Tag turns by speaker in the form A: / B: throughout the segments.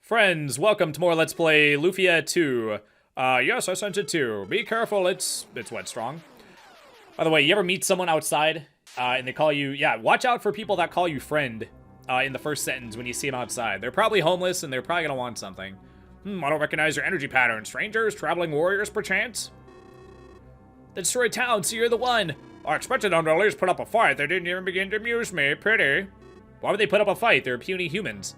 A: Friends, welcome to more Let's Play Lufia 2. Yes, I sent it too. Be careful, it's wet strong. By the way, you ever meet someone outside, and they call you, watch out for people that call you friend, in the first sentence when you see them outside. They're probably homeless, and they're probably gonna want something. I don't recognize your energy pattern. Strangers? Traveling warriors, perchance? They destroyed town, so you're the one. I expected them to at least put up a fight. They didn't even begin to amuse me. Pity. Why would they put up a fight? They're puny humans.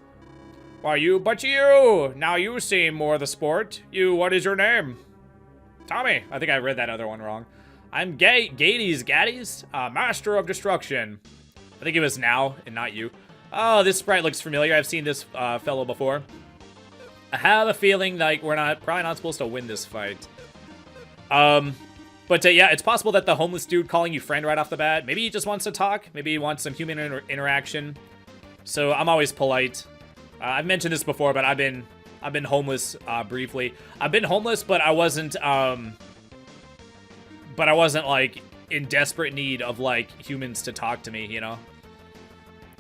A: Why you, but you! Now you seem more the sport. You, what is your name? Tommy. I think I read that other one wrong. I'm Gaddies, Master of Destruction. I think it was now and not you. Oh, this sprite looks familiar. I've seen this fellow before. I have a feeling like we're probably not supposed to win this fight. But yeah, it's possible that the homeless dude calling you friend right off the bat, maybe he just wants to talk. Maybe he wants some human interaction. So I'm always polite. I've mentioned this before, but I've been homeless briefly. I've been homeless, but I wasn't like in desperate need of like humans to talk to me, you know?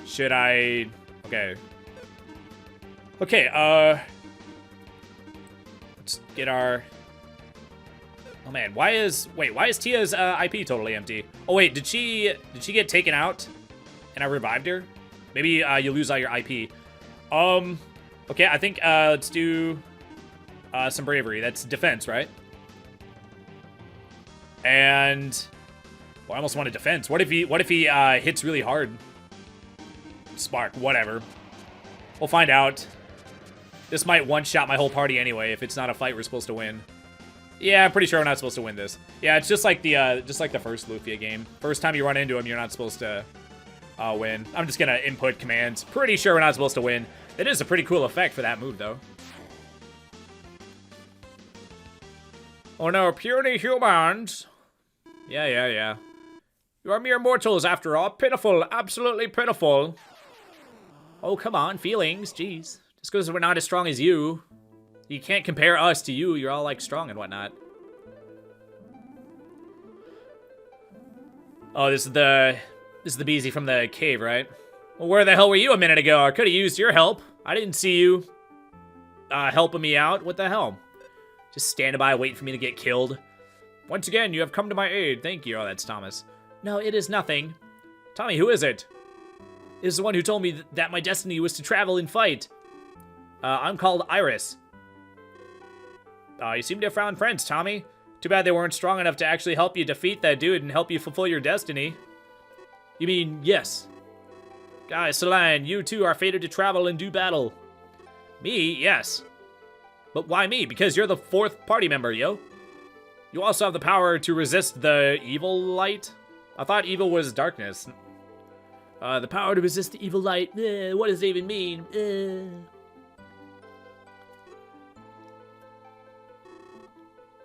A: Should I? Okay. Okay, let's get our... Oh man, why is Tia's IP totally empty? Oh wait, did she get taken out and I revived her? Maybe you lose all your IP. Okay, I think let's do some bravery. That's defense, right? And well, I almost wanted defense. What if he hits really hard? Spark, whatever. We'll find out. This might one-shot my whole party anyway if it's not a fight we're supposed to win. Yeah, I'm pretty sure we're not supposed to win this. Yeah, it's just like the first Lufia game. First time you run into him, you're not supposed to win. I'm just gonna input commands. Pretty sure we're not supposed to win. It is a pretty cool effect for that move, though. Oh no, puny humans. Yeah. You are mere mortals after all. Pitiful, absolutely pitiful. Oh, come on, feelings, jeez. Just because we're not as strong as you. You can't compare us to you. You're all, like, strong and whatnot. Oh, this is the BZ from the cave, right? Well, where the hell were you a minute ago? I could have used your help. I didn't see you helping me out. What the hell? Just standing by waiting for me to get killed. Once again, you have come to my aid. Thank you. Oh, that's Thomas. No, it is nothing. Tommy, who is it? It is the one who told me that my destiny was to travel and fight. I'm called Iris. You seem to have found friends, Tommy. Too bad they weren't strong enough to actually help you defeat that dude and help you fulfill your destiny. You mean, yes. Guys, Celine, you two are fated to travel and do battle. Me? Yes. But why me? Because you're the fourth party member, yo. You also have the power to resist the evil light? I thought evil was darkness. The power to resist the evil light. What does it even mean?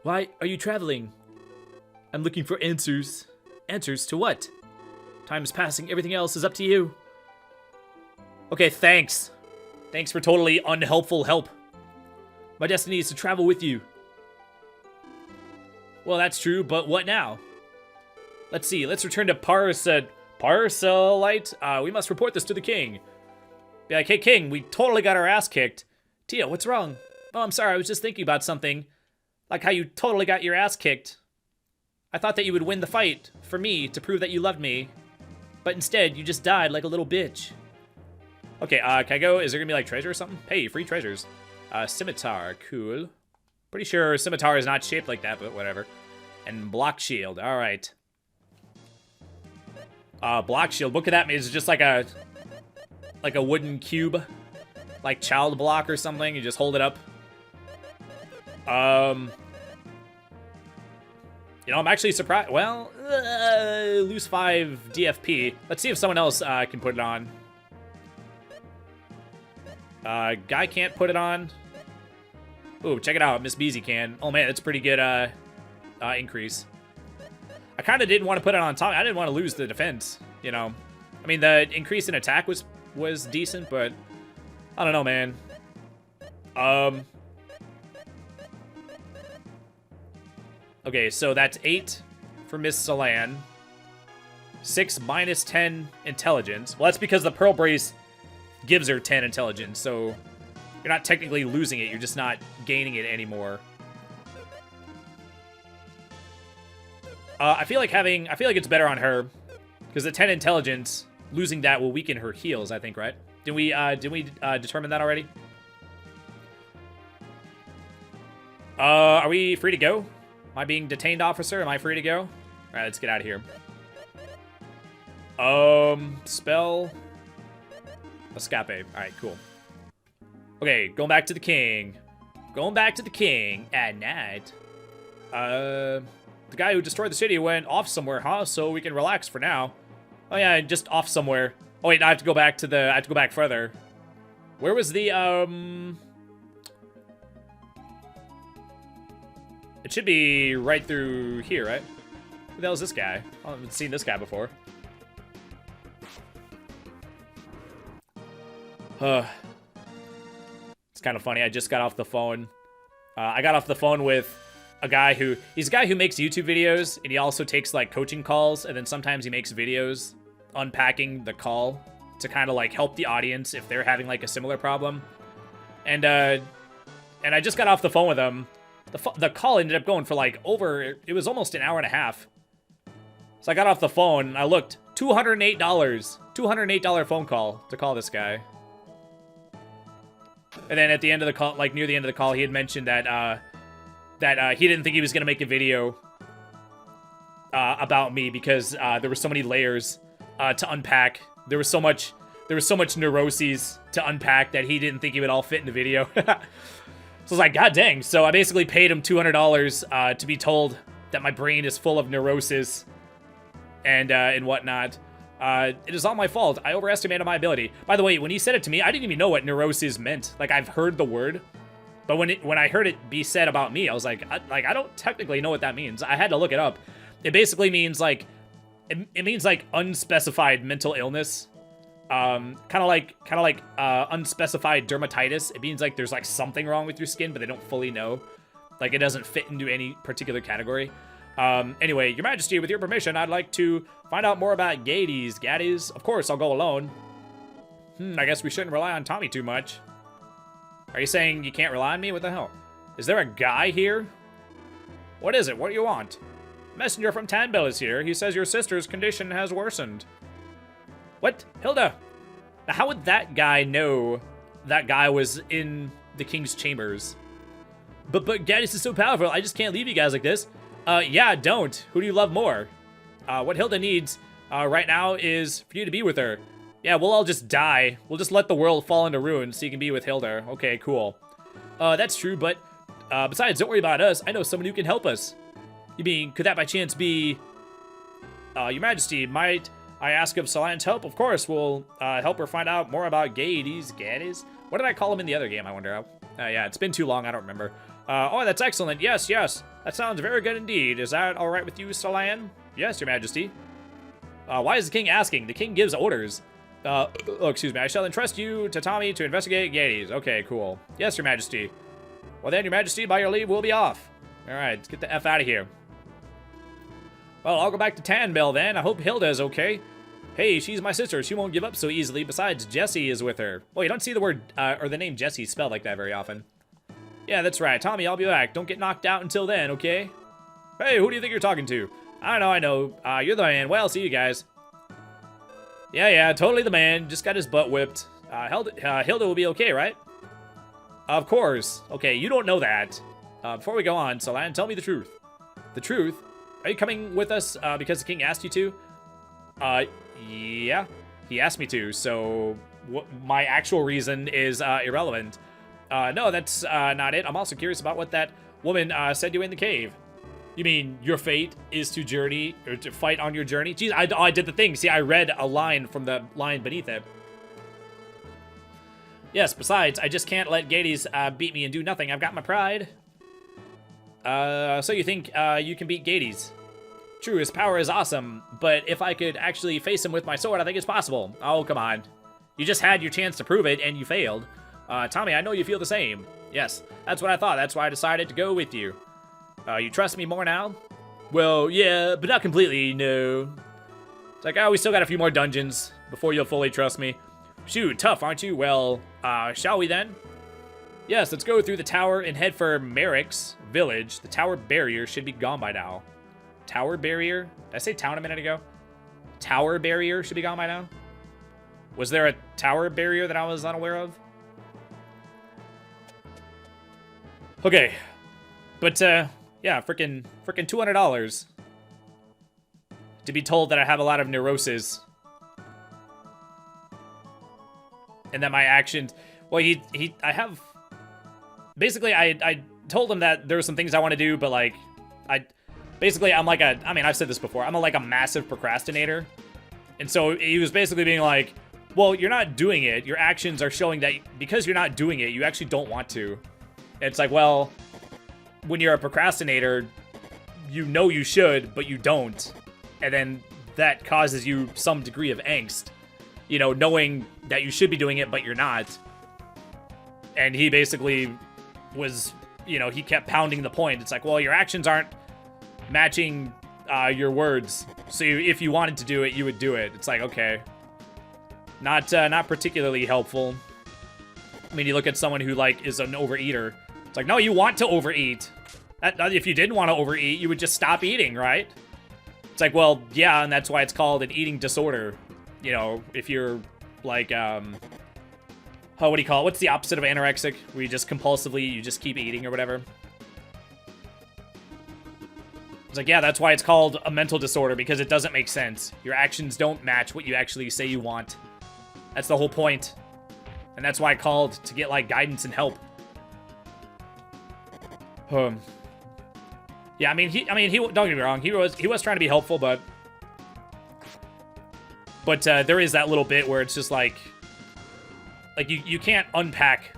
A: Why are you traveling? I'm looking for answers. Answers to what? Time is passing. Everything else is up to you. Okay, thanks. Thanks for totally unhelpful help. My destiny is to travel with you. Well, that's true, but what now? Let's see. Let's return to Parcelite. We must report this to the king. Be like, hey, king, we totally got our ass kicked. Tia, what's wrong? Oh, I'm sorry. I was just thinking about something. Like how you totally got your ass kicked. I thought that you would win the fight for me to prove that you loved me. But instead, you just died like a little bitch. Okay, can I go? Is there gonna be like treasure or something? Hey, free treasures. Scimitar, cool. Pretty sure scimitar is not shaped like that, but whatever. And block shield, all right. Block shield, what could that mean? Is it just like a wooden cube? Like child block or something? You just hold it up. You know, I'm actually surprised. Well, lose 5 DFP. Let's see if someone else can put it on. Guy can't put it on. Ooh, check it out. Miss Beezy can. Oh man, that's a pretty good increase. I kind of didn't want to put it on top. I didn't want to lose the defense, you know. I mean, the increase in attack was decent, but I don't know, man. Okay, so that's 8 for Miss Celine. 6 minus 10 intelligence. Well, that's because the Pearl Brace gives her 10 intelligence, so You're not technically losing it, you're just not gaining it anymore. I feel like it's better on her, because the 10 intelligence, losing that will weaken her heals, I think, right? Did we determine that already? Are we free to go? Am I being detained, officer? Am I free to go? All right, let's get out of here. Spell. Escape. All right, cool. Okay, going back to the king. Going back to the king at night. The guy who destroyed the city went off somewhere, huh? So we can relax for now. Oh yeah, just off somewhere. Oh wait, I have to go back to the. I have to go back further. Where was the It should be right through here, right? Who the hell is this guy? I haven't seen this guy before. It's kind of funny. I just got off the phone. I got off the phone with a guy who... He's a guy who makes YouTube videos, and he also takes, like, coaching calls, and then sometimes he makes videos unpacking the call to kind of, like, help the audience if they're having, like, a similar problem. And I just got off the phone with him. The call ended up going for, like, over... It was almost an hour and a half. So I got off the phone, and I looked. $208. $208 phone call to call this guy. And then at the end of the call, like, near the end of the call, he had mentioned that, he didn't think he was going to make a video about me because there were so many layers to unpack. There was so much neuroses to unpack that he didn't think he would all fit in the video. So I was like, God dang. So I basically paid him $200 to be told that my brain is full of neuroses and whatnot. It is all my fault. I overestimated my ability. By the way, when he said it to me, I didn't even know what neuroses meant. Like, I've heard the word. But when I heard it be said about me, I was like, I don't technically know what that means. I had to look it up. It basically means like, it means like unspecified mental illness. Kind of like unspecified dermatitis. It means like there's like something wrong with your skin, but they don't fully know. Like it doesn't fit into any particular category. Anyway, Your Majesty, with your permission, I'd like to find out more about Gades. Gades, of course, I'll go alone. I guess we shouldn't rely on Tommy too much. Are you saying you can't rely on me? What the hell? Is there a guy here? What is it? What do you want? Messenger from Tanbell is here. He says your sister's condition has worsened. What? Hilda? Now, how would that guy know that guy was in the king's chambers? But Gaddis is so powerful, I just can't leave you guys like this. Yeah, don't. Who do you love more? What Hilda needs right now is for you to be with her. Yeah, we'll all just die. We'll just let the world fall into ruin so you can be with Hilda. Okay, cool. That's true, but besides, don't worry about us. I know someone who can help us. You mean, could that by chance be... Your Majesty, might I ask of Solan's help? Of course, we'll help her find out more about Gades. Gades? What did I call him in the other game, I wonder? Yeah, it's been too long, I don't remember. Oh, that's excellent. Yes, yes. That sounds very good indeed. Is that all right with you, Solan? Yes, Your Majesty. Why is the king asking? The king gives orders. Oh, excuse me. I shall entrust you to Tommy to investigate Gades. Okay, cool. Yes, Your Majesty. Well then, Your Majesty, by your leave, we'll be off. All right, let's get the F out of here. Well, I'll go back to Tanbell then. I hope Hilda is okay. Hey, she's my sister. She won't give up so easily. Besides, Jessie is with her. Well, you don't see the word, or the name Jessie spelled like that very often. Yeah, that's right. Tommy, I'll be back. Don't get knocked out until then, okay? Hey, who do you think you're talking to? I know. You're the man. Well, see you guys. Yeah, totally the man. Just got his butt whipped. Hilda will be okay, right? Of course. Okay, you don't know that. Before we go on, Solan, tell me the truth. The truth? Are you coming with us because the king asked you to? Yeah. He asked me to, so my actual reason is irrelevant. No, that's not it. I'm also curious about what that woman said to you in the cave. You mean your fate is to journey, or to fight on your journey? Jeez, I did the thing. See, I read a line from the line beneath it. Yes, besides, I just can't let Gades beat me and do nothing. I've got my pride. So you think you can beat Gades? True, his power is awesome, but if I could actually face him with my sword, I think it's possible. Oh, come on. You just had your chance to prove it, and you failed. Tommy, I know you feel the same. Yes, that's what I thought. That's why I decided to go with you. You trust me more now? Well, yeah, but not completely, no. It's like, we still got a few more dungeons before you'll fully trust me. Shoot, tough, aren't you? Well, shall we then? Yes, let's go through the tower and head for Merrick's village. The tower barrier should be gone by now. Tower barrier? Did I say town a minute ago? Tower barrier should be gone by now? Was there a tower barrier that I was unaware of? Okay. But, yeah, freaking $200. To be told that I have a lot of neurosis. And that my actions... Well, I have... Basically, I told him that there were some things I want to do, but, like, basically, I'm like I mean, I've said this before. I'm like a massive procrastinator. And so he was basically being like, well, you're not doing it. Your actions are showing that because you're not doing it, you actually don't want to. And it's like, well, when you're a procrastinator, you know you should, but you don't. And then that causes you some degree of angst. You know, knowing that you should be doing it, but you're not. And he basically was, you know, he kept pounding the point. It's like, well, your actions aren't matching your words. So if you wanted to do it, you would do it. It's like, okay. Not particularly helpful. I mean, you look at someone who, like, is an overeater. It's like, no, you want to overeat. If you didn't want to overeat, you would just stop eating, right? It's like, well, yeah, and that's why it's called an eating disorder. You know, if you're, like, oh, what do you call it? What's the opposite of anorexic? Where you just compulsively, you just keep eating or whatever. It's like, yeah, that's why it's called a mental disorder, because it doesn't make sense. Your actions don't match what you actually say you want. That's the whole point. And that's why I called to get, like, guidance and help. Yeah, I mean, he don't get me wrong, he was trying to be helpful, but there is that little bit where it's just like you can't unpack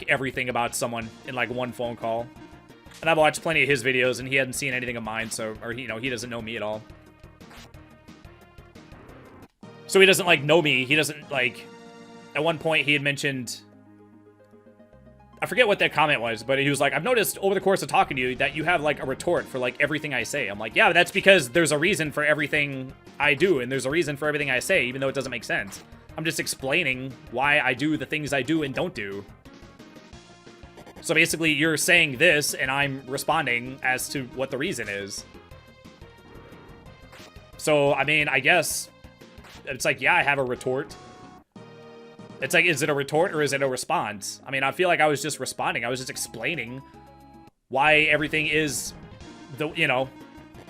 A: everything about someone in, like, one phone call. And I've watched plenty of his videos, and he hadn't seen anything of mine, so, or, you know, he doesn't know me at all. So he doesn't, like, know me. He doesn't, like, at one point he had mentioned, I forget what that comment was, but he was like, I've noticed over the course of talking to you that you have, like, a retort for, like, everything I say. I'm like, yeah, that's because there's a reason for everything I do, and there's a reason for everything I say, even though it doesn't make sense. I'm just explaining why I do the things I do and don't do. So basically, you're saying this, and I'm responding as to what the reason is. So, I mean, I guess it's like, yeah, I have a retort. It's like, is it a retort or is it a response? I mean, I feel like I was just responding. I was just explaining why everything is, you know,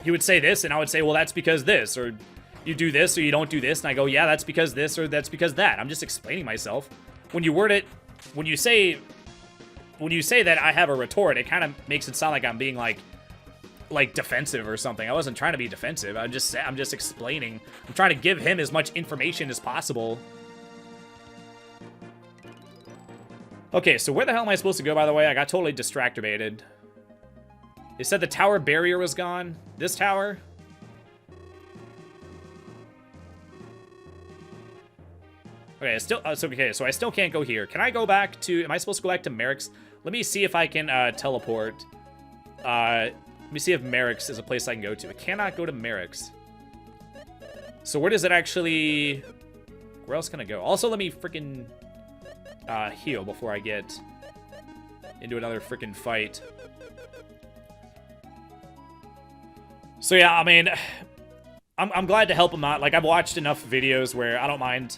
A: he would say this, and I would say, well, that's because this, or you do this, or you don't do this, and I go, yeah, that's because this, or that's because that. I'm just explaining myself. When you word it, when you say that I have a retort, it kind of makes it sound like I'm being like defensive or something. I wasn't trying to be defensive. I'm just explaining. I'm trying to give him as much information as possible. Okay, so where the hell am I supposed to go, by the way? I got totally distractivated. They said the tower barrier was gone. This tower? Okay, okay, so I still can't go here. Can I go back to, am I supposed to go back to Merrick's? Let me see if I can teleport. Let me see if Merrick's is a place I can go to. I cannot go to Merrick's. So where does it actually, where else can I go? Also, let me freaking heal before I get into another freaking fight. So yeah, I mean, I'm glad to help him out. Like, I've watched enough videos where I don't mind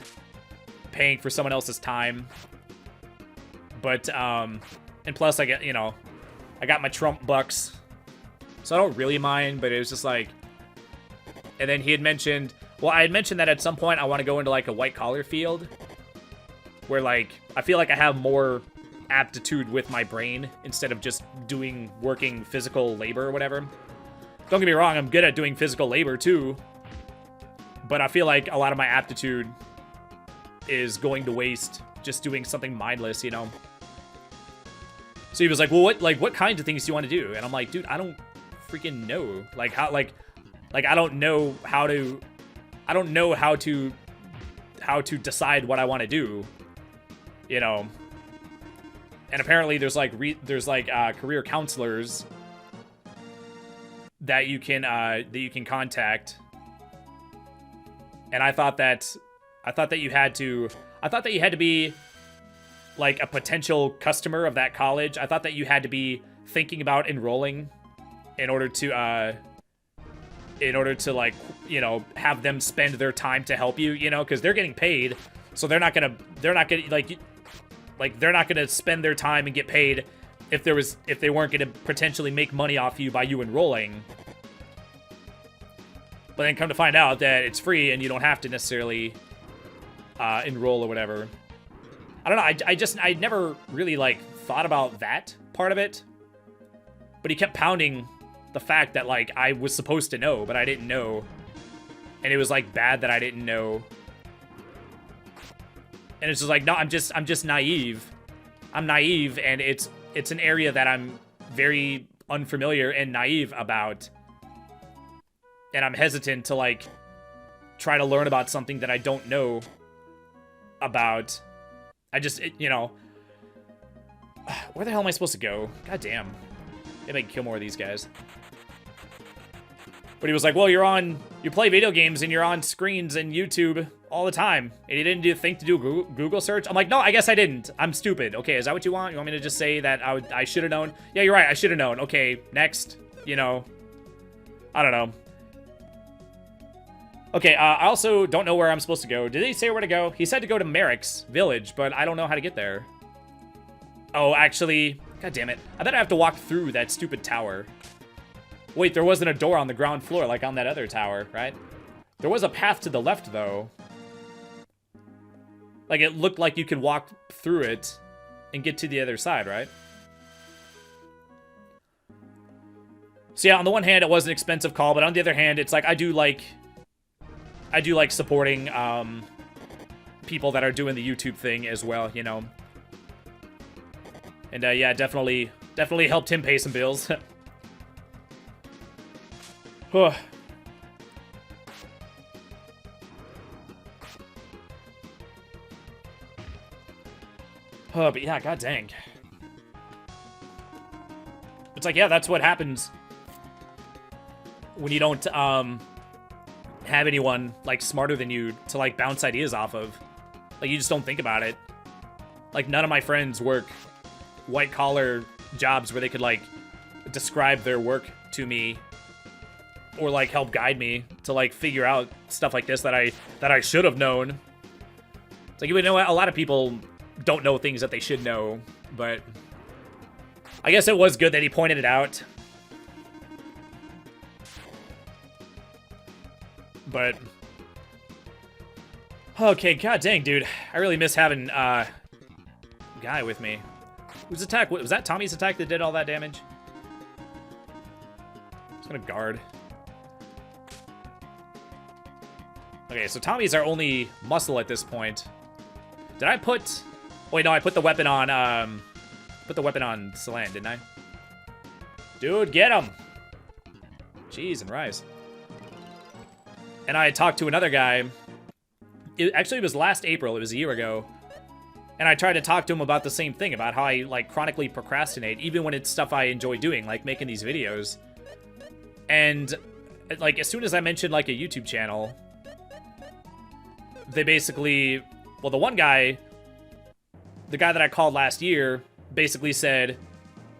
A: paying for someone else's time. But, and plus I get, you know, I got my Trump bucks, so I don't really mind, but it was just like, and then he had mentioned, well, I had mentioned that at some point I want to go into, like, a white-collar field, where, like, I feel like I have more aptitude with my brain instead of just working physical labor or whatever. Don't get me wrong, I'm good at doing physical labor too, but I feel like a lot of my aptitude is going to waste just doing something mindless, you know? So he was like, well, what kinds of things do you want to do? And I'm like, dude, I don't freaking know. Like, how, like I don't know how to decide what I want to do, you know? And apparently there's career counselors that you can contact. And I thought that you had to be like a potential customer of that college, I thought that you had to be thinking about enrolling in order to like, you know, have them spend their time to help you, you know, because they're getting paid, so they're not gonna spend their time and get paid if they weren't gonna potentially make money off you by you enrolling. But then come to find out that it's free and you don't have to necessarily enroll or whatever. I don't know. I never really like thought about that part of it. But he kept pounding the fact that like I was supposed to know, but I didn't know. And it was like bad that I didn't know. And it's just like, no, I'm just naive. I'm naive, and it's an area that I'm very unfamiliar and naive about. And I'm hesitant to like try to learn about something that I don't know about. You know, where the hell am I supposed to go? God damn. Maybe I can kill more of these guys. But he was like, well, you play video games and you're on screens and YouTube all the time. And you didn't think to do a Google search? I'm like, no, I guess I didn't. I'm stupid. Okay, is that what you want? You want me to just say that I should have known? Yeah, you're right. I should have known. Okay, next. You know, I don't know. Okay, I also don't know where I'm supposed to go. Did he say where to go? He said to go to Merrick's village, but I don't know how to get there. Oh, actually, god damn it. I bet I have to walk through that stupid tower. Wait, there wasn't a door on the ground floor like on that other tower, right? There was a path to the left, though. Like, it looked like you could walk through it and get to the other side, right? So yeah, on the one hand, it was an expensive call, but on the other hand, it's like I do like supporting people that are doing the YouTube thing as well, you know. And yeah, definitely helped him pay some bills. But yeah, god dang. It's like, yeah, that's what happens when you don't have anyone like smarter than you to like bounce ideas off of. Like, you just don't think about it. Like, none of my friends work white collar jobs where they could like describe their work to me or like help guide me to like figure out stuff like this that I should have known. It's like, you know what, a lot of people don't know things that they should know, but I guess it was good that he pointed it out. But okay, god dang, dude, I really miss having guy with me. Whose attack was that? Tommy's attack that did all that damage? Just gonna guard. Okay, so Tommy's our only muscle at this point. Did I put? Wait, no, I put the weapon on. Celan, didn't I? Dude, get him! Jeez and rise. And I talked to another guy. Actually, it was last April. It was a year ago. And I tried to talk to him about the same thing, about how I, like, chronically procrastinate, even when it's stuff I enjoy doing, like making these videos. And, like, as soon as I mentioned, like, a YouTube channel, they basically... Well, the one guy... The guy that I called last year basically said,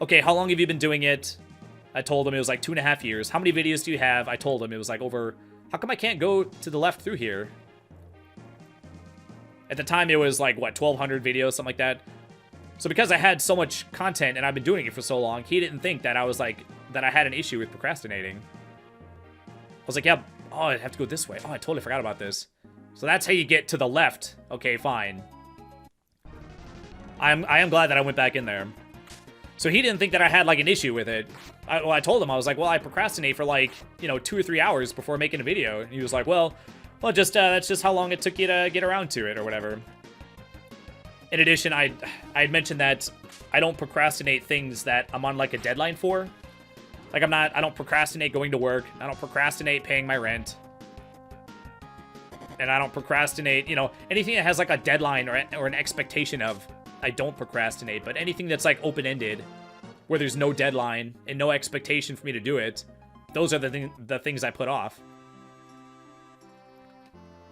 A: okay, how long have you been doing it? I told him it was like 2.5 years. How many videos do you have? I told him it was like over... How come I can't go to the left through here? At the time, it was like, what, 1,200 videos, something like that. So because I had so much content and I've been doing it for so long, he didn't think that I was like, that I had an issue with procrastinating. I was like, yeah, oh, I have to go this way. Oh, I totally forgot about this. So that's how you get to the left. Okay, fine. I am glad that I went back in there. So he didn't think that I had like an issue with it. I told him, I was like, well, I procrastinate for like, you know, 2 or 3 hours before making a video. And he was like, well, just that's just how long it took you to get around to it or whatever. In addition, I had mentioned that I don't procrastinate things that I'm on like a deadline for. Like I don't procrastinate going to work. I don't procrastinate paying my rent. And I don't procrastinate, you know, anything that has like a deadline or an expectation of, I don't procrastinate. But anything that's like open-ended, where there's no deadline and no expectation for me to do it, those are the things I put off.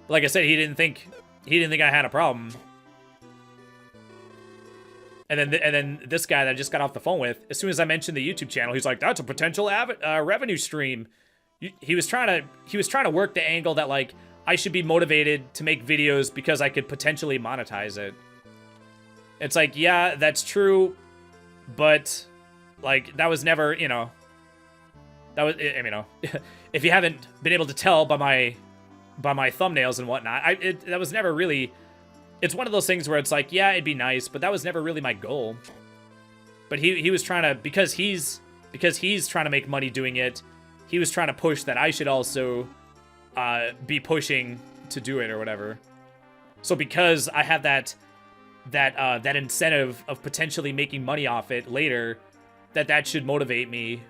A: Like I said, he didn't think I had a problem. And then this guy that I just got off the phone with, as soon as I mentioned the YouTube channel, he's like, "That's a potential revenue stream." He was trying to work the angle that like I should be motivated to make videos because I could potentially monetize it. It's like, yeah, that's true, but like that was never, you know, that was, you know, if you haven't been able to tell by my thumbnails and whatnot, that was never really. It's one of those things where it's like, yeah, it'd be nice, but that was never really my goal. But he was trying to, because he's trying to make money doing it, he was trying to push that I should also be pushing to do it or whatever. So because I have that incentive of potentially making money off it later, that should motivate me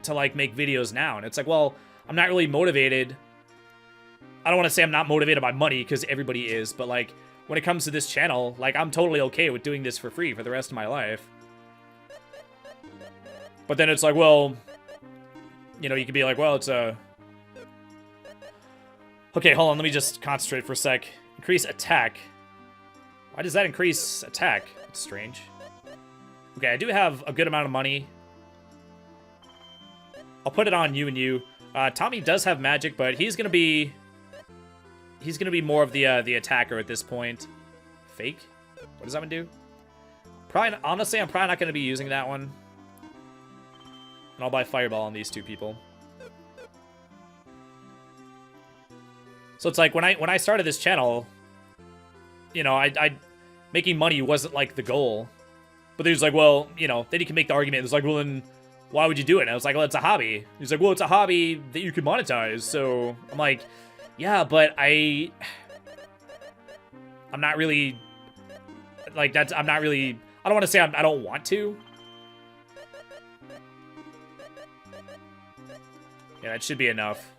A: to like make videos now. And it's like, well, I'm not really motivated. I don't want to say I'm not motivated by money, because everybody is, but like when it comes to this channel, like I'm totally okay with doing this for free for the rest of my life. But then it's like, well, you know, you could be like, well, it's a... Okay, hold on, let me just concentrate for a sec. Increase attack. Why does that increase attack? That's strange. Okay, I do have a good amount of money. I'll put it on you and you. Tommy does have magic, but he's gonna be more of the attacker at this point. Fake? What does that one do? Probably, honestly, I'm probably not gonna be using that one. And I'll buy Fireball on these two people. So it's like when I started this channel, you know, I making money wasn't like the goal. But he was like, well, you know, then you can make the argument. It's like, well, then why would you do it? And I was like, well, it's a hobby. He's like, well, it's a hobby that you could monetize. So I'm like, yeah, but I'm not really, like, I don't want to say I don't want to. Yeah, that should be enough.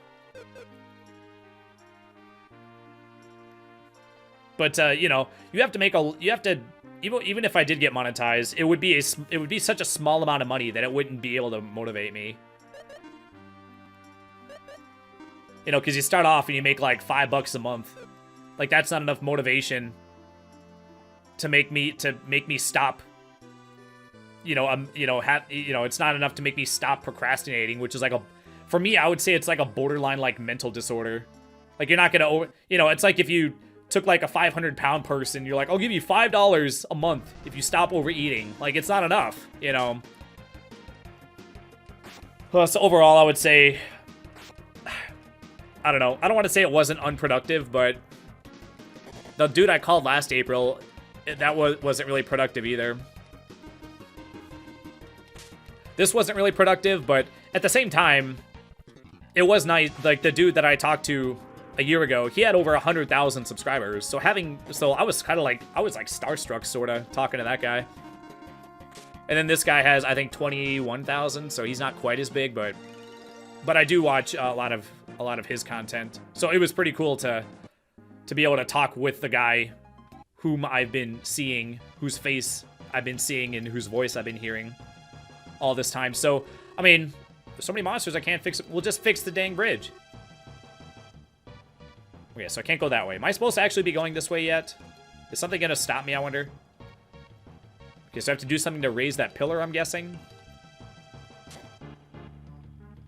A: But, you know, you have to, even if I did get monetized, it would be such a small amount of money that it wouldn't be able to motivate me. You know, because you start off and you make like $5 a month. Like, that's not enough motivation to make me stop. You know, it's not enough to make me stop procrastinating, which is like for me, I would say it's like a borderline like mental disorder. Like, you're not gonna it's like if you took like a 500-pound person, you're like, I'll give you $5 a month if you stop overeating. Like, it's not enough, you know. So overall, I would say, I don't know. I don't want to say it wasn't unproductive, but the dude I called last April, that wasn't really productive either. This wasn't really productive, but at the same time, it was nice. Like, the dude that I talked to a year ago, he had over 100,000 subscribers. So I was kind of like, starstruck sort of talking to that guy. And then this guy has, I think, 21,000, so he's not quite as big, but I do watch a lot of his content. So it was pretty cool to be able to talk with the guy whom I've been seeing, whose face I've been seeing, and whose voice I've been hearing all this time. So, I mean, there's so many monsters I can't fix it. We'll just fix the dang bridge. Okay, so I can't go that way. Am I supposed to actually be going this way yet? Is something gonna stop me, I wonder? Okay, so I have to do something to raise that pillar, I'm guessing.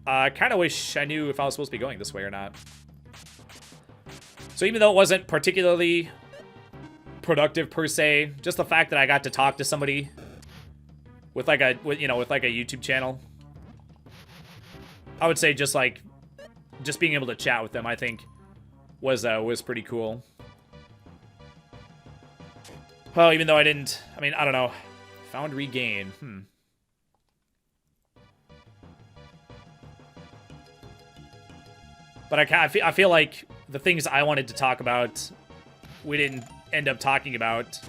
A: I kind of wish I knew if I was supposed to be going this way or not. So even though it wasn't particularly productive per se, just the fact that I got to talk to somebody with like a YouTube channel, I would say just being able to chat with them, I think was pretty cool. Well, even though I don't know. Found regain. But I feel like the things I wanted to talk about, we didn't end up talking about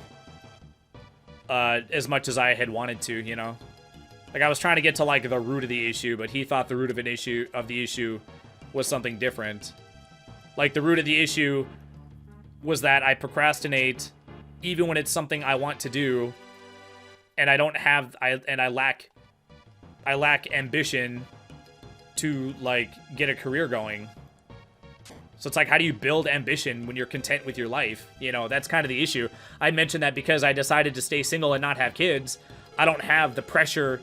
A: as much as I had wanted to, you know? Like, I was trying to get to, like, the root of the issue, but he thought the root of the issue was something different. Like, the root of the issue was that I procrastinate even when it's something I want to do, and I lack ambition to, like, get a career going. So it's like, how do you build ambition when you're content with your life? You know, that's kind of the issue. I mentioned that because I decided to stay single and not have kids. I don't have the pressure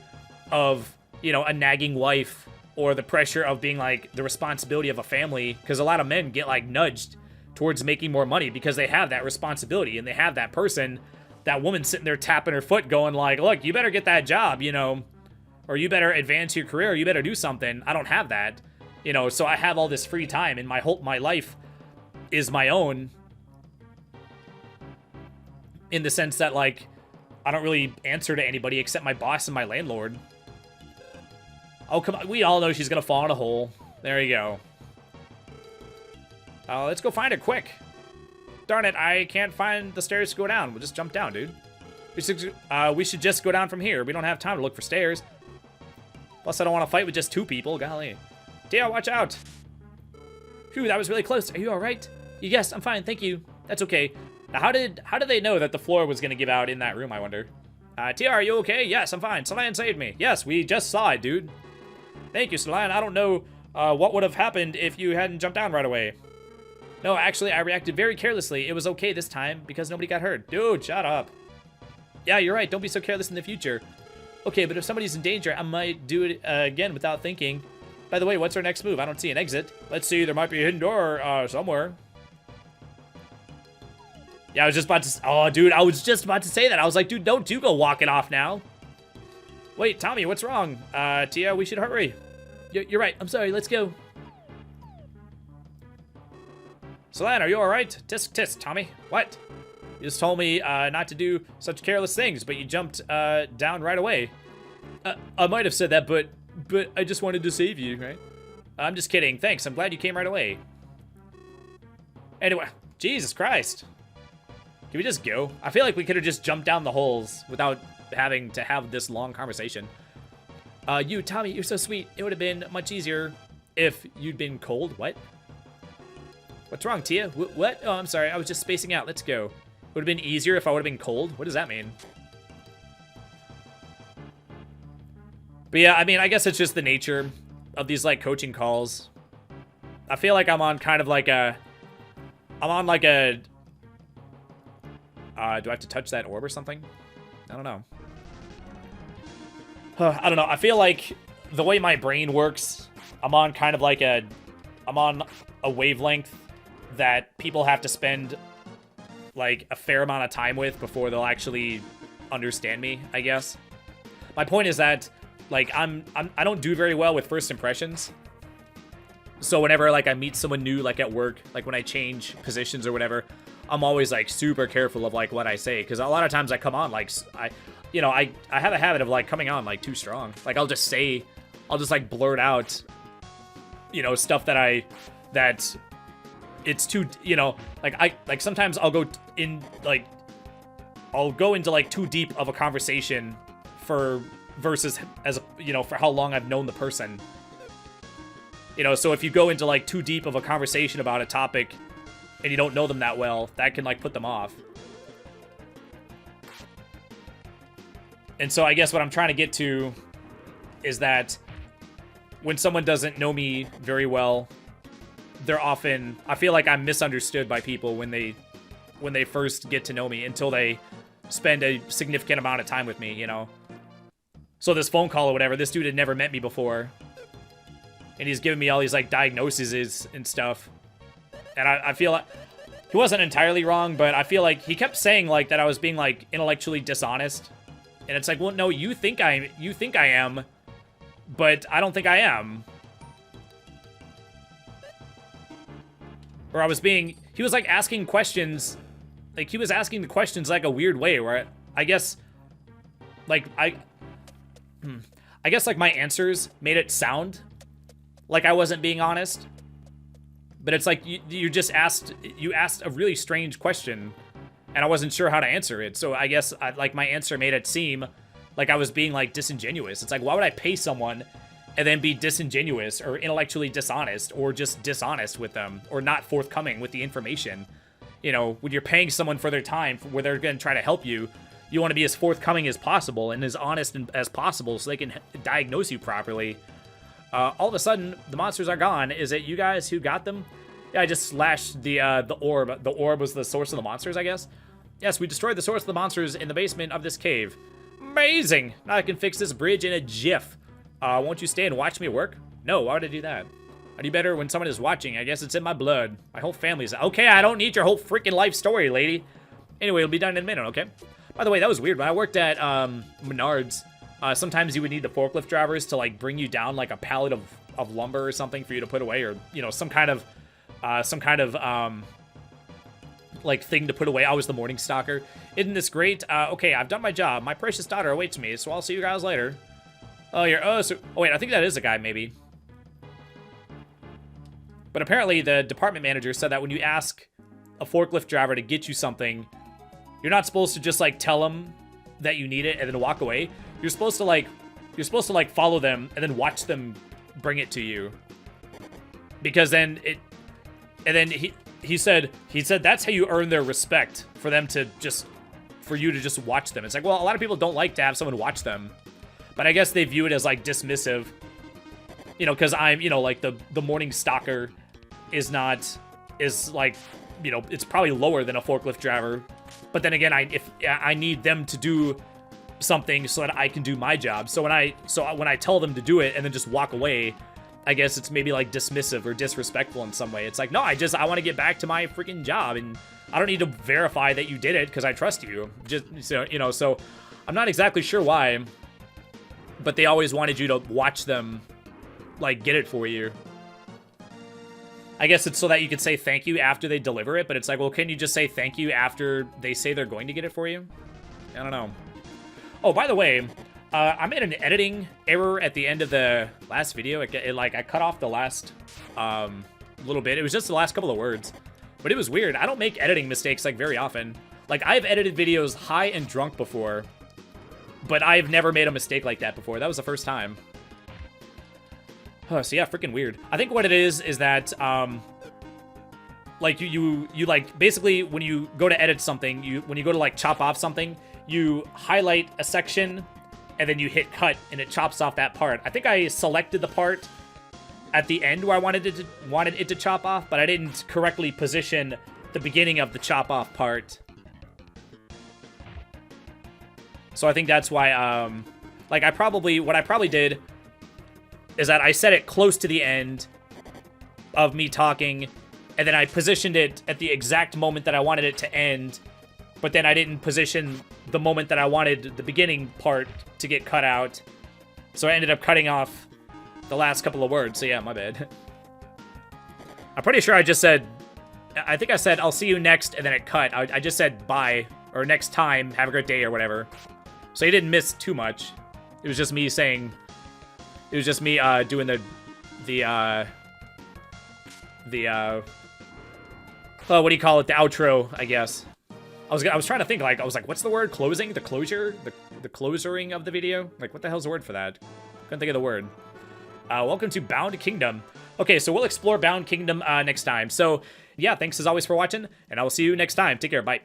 A: of, you know, a nagging wife or the pressure of being like the responsibility of a family, because a lot of men get like nudged towards making more money because they have that responsibility and they have that person, that woman sitting there tapping her foot going like, look, you better get that job, you know, or you better advance your career, or you better do something. I don't have that. You know, so I have all this free time, and my life is my own, in the sense that, like, I don't really answer to anybody except my boss and my landlord. Oh, come on. We all know she's gonna fall in a hole. There you go. Let's go find her quick. Darn it, I can't find the stairs to go down. We'll just jump down, dude. We should just go down from here. We don't have time to look for stairs. Plus, I don't want to fight with just 2 people. Golly. Tia, watch out. Phew, that was really close. Are you all right? Yes, I'm fine, thank you. That's okay. Now, how did they know that the floor was going to give out in that room, I wonder? Tia, are you okay? Yes, I'm fine. Solan saved me. Yes, we just saw it, dude. Thank you, Solan. I don't know what would have happened if you hadn't jumped down right away. No, actually, I reacted very carelessly. It was okay this time because nobody got hurt. Dude, shut up. Yeah, you're right. Don't be so careless in the future. Okay, but if somebody's in danger, I might do it again without thinking. By the way, what's our next move? I don't see an exit. Let's see, there might be a hidden door somewhere. Yeah, I was just about to... Oh, dude, I was just about to say that. I was like, dude, don't you go walking off now. Wait, Tommy, what's wrong? Tia, we should hurry. You're right. I'm sorry. Let's go. Solan, are you all right? Tisk, tisk, Tommy. What? You just told me not to do such careless things, but you jumped down right away. I might have said that, but I just wanted to save you, right? I'm just kidding. Thanks. I'm glad you came right away. Anyway, Jesus Christ. Can we just go? I feel like we could have just jumped down the holes without having to have this long conversation. You, Tommy, you're so sweet. It would have been much easier if you'd been cold. What? What's wrong, Tia? What? Oh, I'm sorry. I was just spacing out. Let's go. Would have been easier if I would have been cold? What does that mean? But yeah, I mean, I guess it's just the nature of these, like, coaching calls. I feel like I'm on kind of like a... I'm on like a... do I have to touch that orb or something? I don't know. I don't know. I feel like the way my brain works, I'm on kind of like a... I'm on a wavelength that people have to spend like a fair amount of time with before they'll actually understand me, I guess. My point is that like I don't do very well with first impressions. So whenever like I meet someone new, like at work, like when I change positions or whatever, I'm always like super careful of like what I say, because a lot of times I come on like I have a habit of like coming on like too strong. Like I'll just like blurt out, you know, stuff that it's too, you know, like sometimes I'll go into like too deep of a conversation versus as, you know, for how long I've known the person. You know, so if you go into like too deep of a conversation about a topic and you don't know them that well, that can like put them off. And so I guess what I'm trying to get to is that when someone doesn't know me very well, they're often, I feel like I'm misunderstood by people when they first get to know me until they spend a significant amount of time with me, you know? So this phone call or whatever, this dude had never met me before. And he's giving me all these like diagnoses and stuff. And I feel like he wasn't entirely wrong, but I feel like he kept saying like that I was being like intellectually dishonest. And it's like, well, no, you think I am, but I don't think I am. Or he was like asking questions, like he was asking the questions like a weird way where I guess, like, I guess like my answers made it sound like I wasn't being honest. But it's like you asked a really strange question and I wasn't sure how to answer it. So I guess like my answer made it seem like I was being like disingenuous. It's like, why would I pay someone and then be disingenuous or intellectually dishonest or just dishonest with them or not forthcoming with the information? You know, when you're paying someone for their time where they're going to try to help you, you want to be as forthcoming as possible and as honest as possible so they can diagnose you properly. All of a sudden, the monsters are gone. Is it you guys who got them? Yeah, I just slashed the orb. The orb was the source of the monsters, I guess. Yes, we destroyed the source of the monsters in the basement of this cave. Amazing! Now I can fix this bridge in a jiff. Won't you stay and watch me work? No, why would I do that? I do better when someone is watching. I guess it's in my blood. My whole family's... Okay, I don't need your whole freaking life story, lady. Anyway, it'll be done in a minute, okay? By the way, that was weird. When I worked at Menards, sometimes you would need the forklift drivers to, like, bring you down, like, a pallet of lumber or something for you to put away, or, you know, some kind of like, thing to put away. I was the morning stalker. Isn't this great? Okay, I've done my job. My precious daughter awaits me, so I'll see you guys later. Oh, oh, wait, I think that is a guy, maybe. But apparently the department manager said that when you ask a forklift driver to get you something, you're not supposed to just, like, tell them that you need it and then walk away. You're supposed to, like, follow them and then watch them bring it to you. Because then he said that's how you earn their respect, for you to just watch them. It's like, well, a lot of people don't like to have someone watch them, but I guess they view it as, like, dismissive, you know, because I'm, you know, like, the morning stalker is like, you know, it's probably lower than a forklift driver, but then again, I need them to do something so that I can do my job. So when I tell them to do it and then just walk away, I guess it's maybe, like, dismissive or disrespectful in some way. It's like, no, I want to get back to my freaking job, and I don't need to verify that you did it because I trust you. Just, so, you know, so I'm not exactly sure why, but they always wanted you to watch them, like, get it for you. I guess it's so that you could say thank you after they deliver it, but it's like, well, can you just say thank you after they say they're going to get it for you? I don't know. Oh, by the way, I made an editing error at the end of the last video. I cut off the last little bit. It was just the last couple of words, but it was weird. I don't make editing mistakes, like, very often. Like, I've edited videos high and drunk before, but I've never made a mistake like that before. That was the first time. So yeah, freaking weird. I think what it is that, like, you like, basically, when you go to edit something, when you go to, like, chop off something, you highlight a section, and then you hit cut, and it chops off that part. I think I selected the part at the end where I wanted it to chop off, but I didn't correctly position the beginning of the chop off part. So I think that's why, like, what I probably did is that I set it close to the end of me talking, and then I positioned it at the exact moment that I wanted it to end, but then I didn't position the moment that I wanted the beginning part to get cut out. So I ended up cutting off the last couple of words, so yeah, my bad. I'm pretty sure I just said, I think I said, I'll see you next, and then it cut. I just said bye, or next time, have a great day, or whatever. So you didn't miss too much. It was just me saying, it was just me doing the oh, what do you call it? The outro, I guess. I was trying to think, like, I was like, what's the word? Closing? The closure? The closing of the video? Like, what the hell's the word for that? Couldn't think of the word. Welcome to Bound Kingdom. Okay, so we'll explore Bound Kingdom next time. So, yeah, thanks as always for watching, and I will see you next time. Take care. Bye.